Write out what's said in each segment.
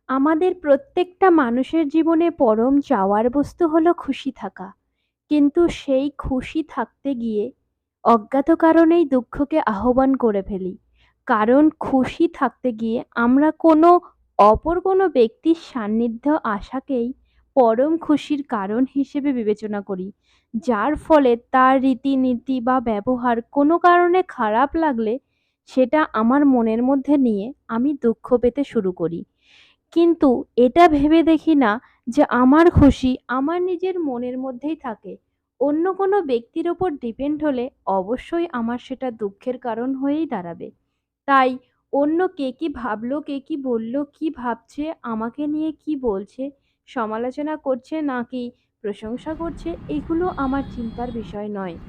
আমাদের প্রত্যেকটা মানুষের জীবনে পরম চাওয়ার বস্তু হলো খুশি থাকা। কিন্তু সেই খুশি থাকতে গিয়ে অজ্ঞাত কারণেই দুঃখকে আহ্বান করে ফেলি। কারণ খুশি থাকতে গিয়ে আমরা অপর কোনো ব্যক্তির সান্নিধ্য আশাকেই পরম খুশির কারণ হিসেবে বিবেচনা করি। যার ফলে তার রীতিনীতি বা ব্যবহার কোনো কারণে খারাপ লাগলে সেটা আমার মনের মধ্যে নিয়ে আমি দুঃখ পেতে শুরু করি। কিন্তু এটা ভেবে দেখি না যে আমার খুশি আমার নিজের মনের মধ্যেই থাকে। অন্য কোনো ব্যক্তির ওপর ডিপেন্ড হলে অবশ্যই আমার সেটা দুঃখের কারণ হয়েই দাঁড়াবে। তাই অন্য কে কি ভাবলো, কে কি বললো, কি ভাবছে, আমাকে নিয়ে কি বলছে, সমালোচনা করছে নাকি প্রশংসা করছে, এগুলো আমার চিন্তার বিষয় নয়।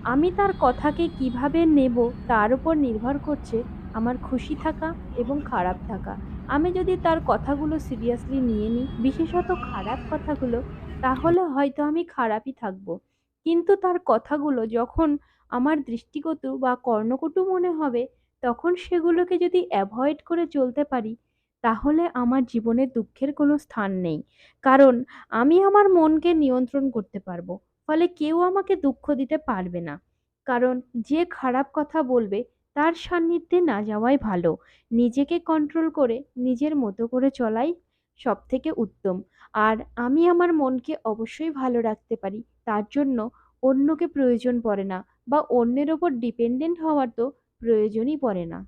আমি তার কথাকে কিভাবে নেব তার উপর নির্ভর করছে আমার খুশি থাকা এবং খারাপ থাকা। আমি যদি তার কথাগুলো সিরিয়াসলি নিয়ে নিই, বিশেষত খারাপ কথাগুলো, তাহলে হয়তো আমি খারাপই থাকবো। কিন্তু তার কথাগুলো যখন আমার দৃষ্টিকটু বা কর্ণকটু মনে হবে, তখন সেগুলোকে যদি অ্যাভয়েড করে চলতে পারি, তাহলে আমার জীবনে দুঃখের কোনো স্থান নেই। কারণ আমি আমার মনকে নিয়ন্ত্রণ করতে পারবো। ফলে কেউ আমাকে দুঃখ দিতে পারবে না। কারণ যে খারাপ কথা বলবে তার সান্নিধ্যে না যাওয়াই ভালো। নিজেকে কন্ট্রোল করে নিজের মতো করে চলাই সবথেকে উত্তম। আর আমি আমার মনকে অবশ্যই ভালো রাখতে পারি। তার জন্য অন্যকে প্রয়োজন পড়ে না, বা অন্যের ওপর ডিপেন্ডেন্ট হওয়ার তো প্রয়োজনই পড়ে না।